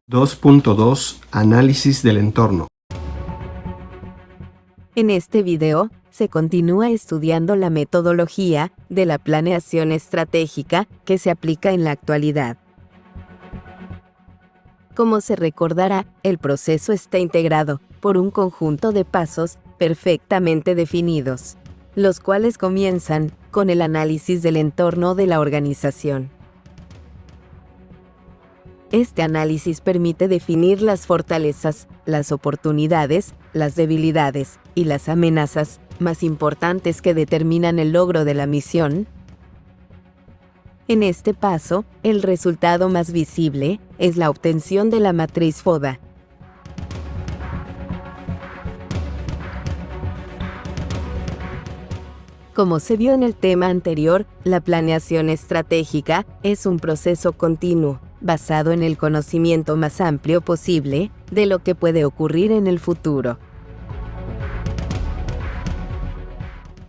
2.2 Análisis del entorno. En este video, se continúa estudiando la metodología de la planeación estratégica que se aplica en la actualidad. Como se recordará, el proceso está integrado por un conjunto de pasos perfectamente definidos, los cuales comienzan con el análisis del entorno de la organización. Este análisis permite definir las fortalezas, las oportunidades, las debilidades y las amenazas más importantes que determinan el logro de la misión. En este paso, el resultado más visible es la obtención de la matriz FODA. Como se vio en el tema anterior, la planeación estratégica es un proceso continuo, basado en el conocimiento más amplio posible de lo que puede ocurrir en el futuro.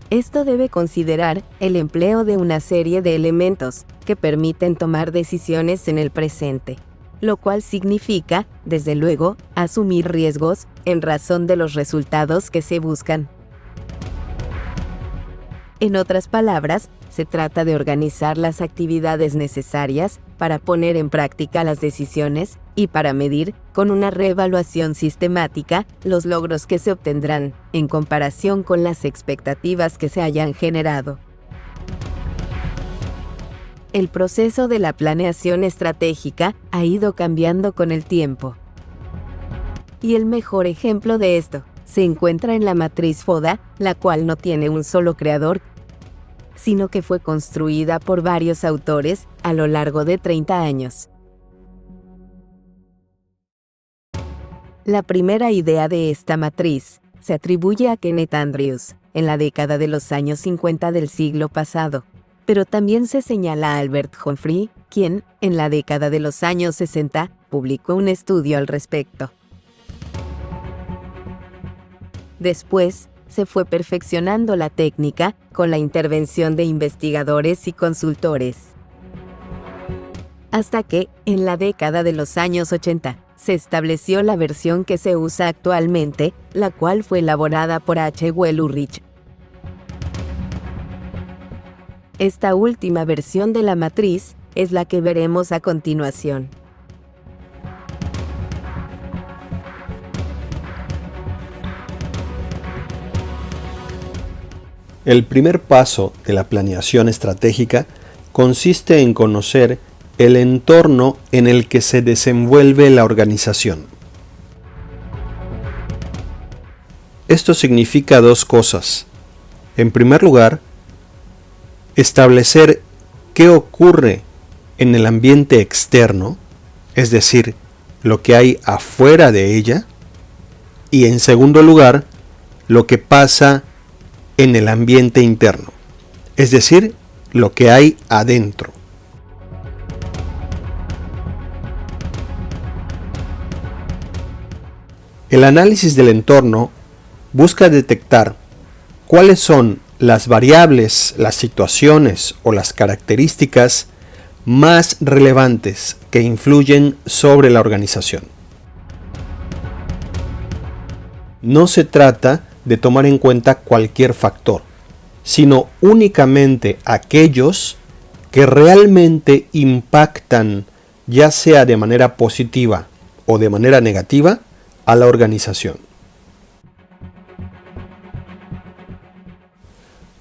Esto debe considerar el empleo de una serie de elementos que permiten tomar decisiones en el presente, lo cual significa, desde luego, asumir riesgos en razón de los resultados que se buscan. En otras palabras, se trata de organizar las actividades necesarias para poner en práctica las decisiones y para medir, con una reevaluación sistemática, los logros que se obtendrán en comparación con las expectativas que se hayan generado. El proceso de la planeación estratégica ha ido cambiando con el tiempo. Y el mejor ejemplo de esto se encuentra en la matriz FODA, la cual no tiene un solo creador, sino que fue construida por varios autores a lo largo de 30 años. La primera idea de esta matriz se atribuye a Kenneth Andrews en la década de los años 50 del siglo pasado, pero también se señala a Albert Humphrey, quien, en la década de los años 60, publicó un estudio al respecto. Después, se fue perfeccionando la técnica con la intervención de investigadores y consultores. Hasta que, en la década de los años 80, se estableció la versión que se usa actualmente, la cual fue elaborada por H. Well Ulrich. Esta última versión de la matriz es la que veremos a continuación. El primer paso de la planeación estratégica consiste en conocer el entorno en el que se desenvuelve la organización. Esto significa dos cosas. En primer lugar, establecer qué ocurre en el ambiente externo, es decir, lo que hay afuera de ella, y en segundo lugar, lo que pasa en el ambiente interno, es decir, lo que hay adentro. El análisis del entorno busca detectar cuáles son las variables, las situaciones o las características más relevantes que influyen sobre la organización. No se trata de tomar en cuenta cualquier factor, sino únicamente aquellos que realmente impactan, ya sea de manera positiva o de manera negativa, a la organización.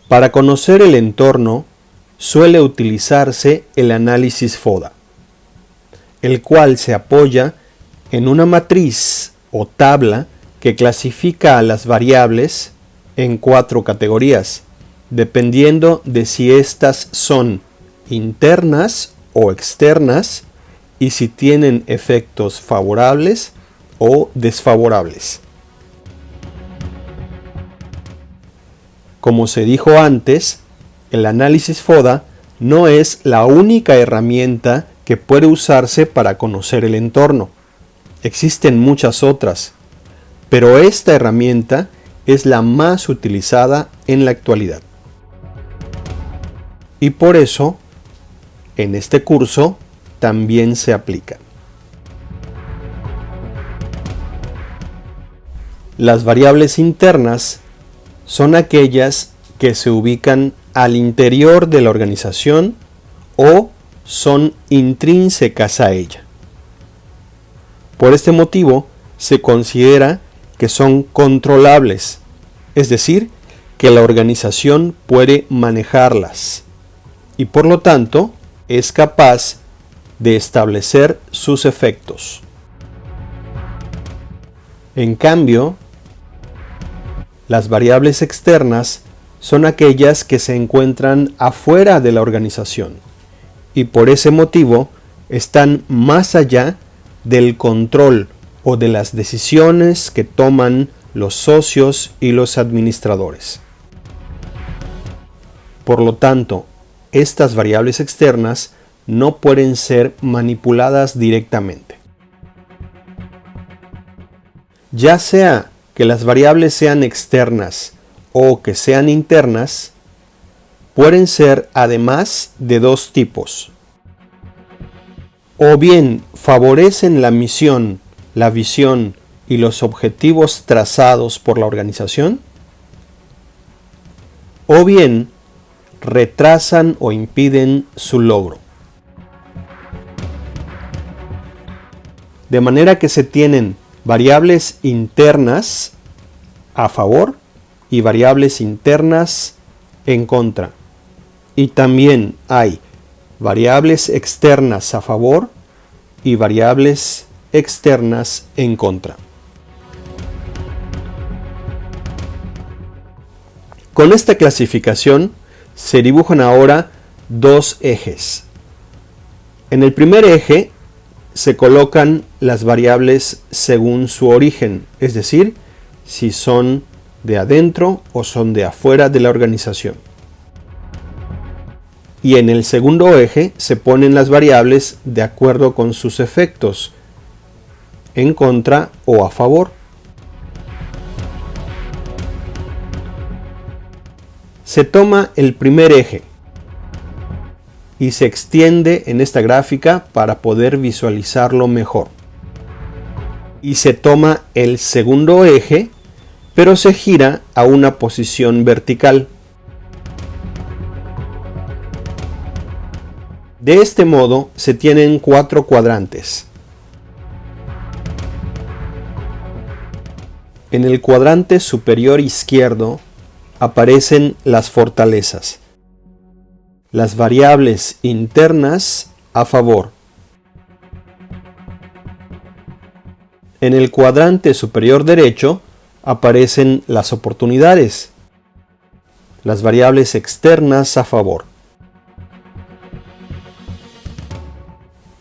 Para conocer el entorno, suele utilizarse el análisis FODA, el cual se apoya en una matriz o tabla que clasifica a las variables en 4 categorías, dependiendo de si éstas son internas o externas y si tienen efectos favorables o desfavorables. Como se dijo antes, el análisis FODA no es la única herramienta que puede usarse para conocer el entorno. Existen muchas otras, pero esta herramienta es la más utilizada en la actualidad. Y por eso, en este curso, también se aplica. Las variables internas son aquellas que se ubican al interior de la organización o son intrínsecas a ella. Por este motivo, se considera que son controlables, es decir, que la organización puede manejarlas y por lo tanto es capaz de establecer sus efectos. En cambio, las variables externas son aquellas que se encuentran afuera de la organización y por ese motivo están más allá del control o de las decisiones que toman los socios y los administradores. Por lo tanto, estas variables externas no pueden ser manipuladas directamente. Ya sea que las variables sean externas o que sean internas, pueden ser además de dos tipos. O bien favorecen la misión, la visión y los objetivos trazados por la organización, o bien retrasan o impiden su logro. De manera que se tienen variables internas a favor y variables internas en contra. Y también hay variables externas a favor y variables externas en contra. Con esta clasificación se dibujan ahora dos ejes. En el primer eje se colocan las variables según su origen, es decir, si son de adentro o son de afuera de la organización. Y en el segundo eje se ponen las variables de acuerdo con sus efectos, en contra o a favor. Se toma el primer eje y se extiende en esta gráfica para poder visualizarlo mejor. Y se toma el segundo eje, pero se gira a una posición vertical. De este modo se tienen 4 cuadrantes. En el cuadrante superior izquierdo aparecen las fortalezas, las variables internas a favor. En el cuadrante superior derecho aparecen las oportunidades, las variables externas a favor.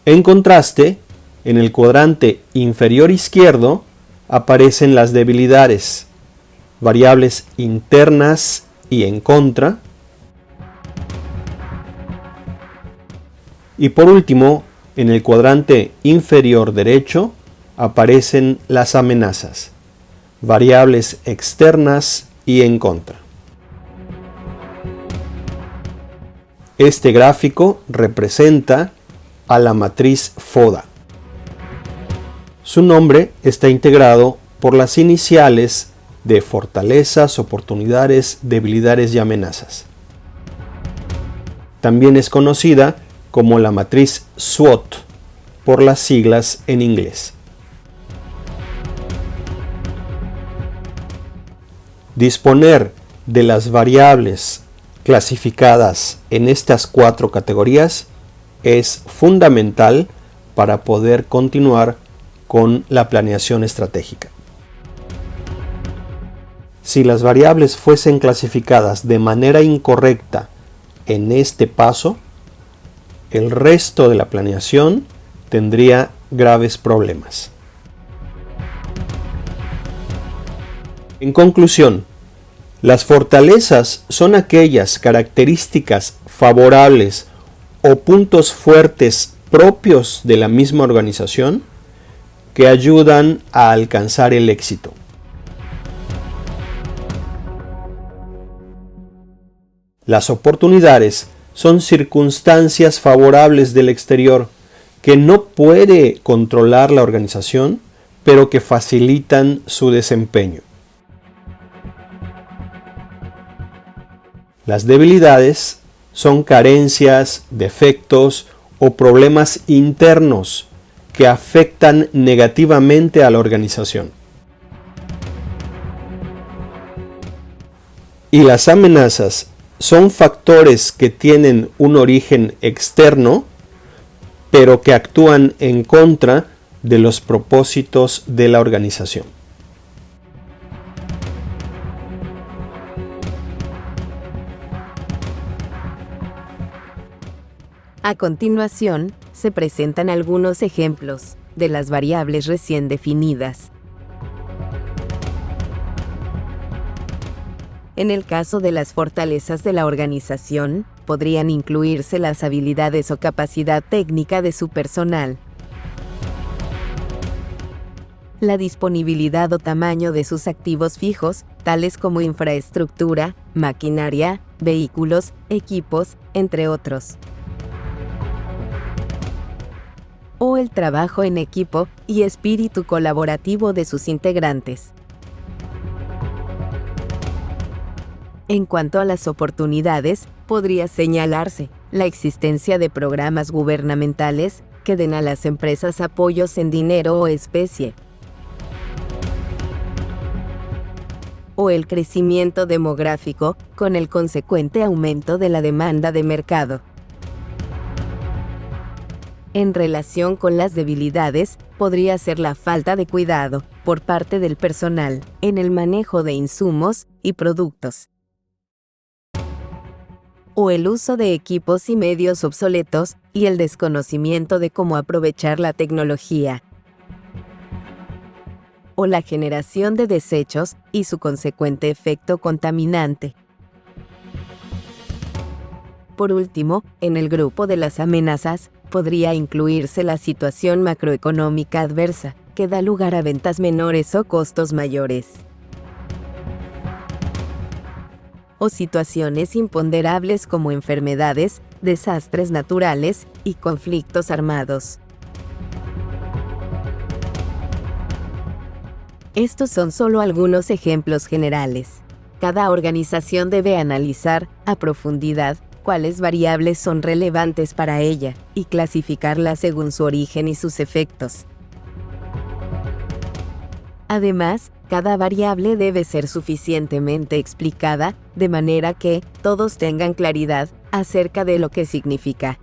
En contraste, en el cuadrante inferior izquierdo aparecen las debilidades, variables internas y en contra. Y por último, en el cuadrante inferior derecho aparecen las amenazas, variables externas y en contra. Este gráfico representa a la matriz FODA. Su nombre está integrado por las iniciales de fortalezas, oportunidades, debilidades y amenazas. También es conocida como la matriz SWOT por las siglas en inglés. Disponer de las variables clasificadas en estas 4 categorías es fundamental para poder continuar con la planeación estratégica. Si las variables fuesen clasificadas de manera incorrecta en este paso, el resto de la planeación tendría graves problemas. En conclusión, las fortalezas son aquellas características favorables o puntos fuertes propios de la misma organización que ayudan a alcanzar el éxito. Las oportunidades son circunstancias favorables del exterior que no puede controlar la organización, pero que facilitan su desempeño. Las debilidades son carencias, defectos o problemas internos que afectan negativamente a la organización. Y las amenazas son factores que tienen un origen externo, pero que actúan en contra de los propósitos de la organización. A continuación, se presentan algunos ejemplos de las variables recién definidas. En el caso de las fortalezas de la organización, podrían incluirse las habilidades o capacidad técnica de su personal, la disponibilidad o tamaño de sus activos fijos, tales como infraestructura, maquinaria, vehículos, equipos, entre otros, o el trabajo en equipo y espíritu colaborativo de sus integrantes. En cuanto a las oportunidades, podría señalarse la existencia de programas gubernamentales que den a las empresas apoyos en dinero o especie, o el crecimiento demográfico con el consecuente aumento de la demanda de mercado. En relación con las debilidades, podría ser la falta de cuidado por parte del personal en el manejo de insumos y productos, o el uso de equipos y medios obsoletos y el desconocimiento de cómo aprovechar la tecnología, o la generación de desechos y su consecuente efecto contaminante. Por último, en el grupo de las amenazas, podría incluirse la situación macroeconómica adversa, que da lugar a ventas menores o costos mayores, o situaciones imponderables como enfermedades, desastres naturales y conflictos armados. Estos son solo algunos ejemplos generales. Cada organización debe analizar a profundidad cuáles variables son relevantes para ella y clasificarlas según su origen y sus efectos. Además, cada variable debe ser suficientemente explicada de manera que todos tengan claridad acerca de lo que significa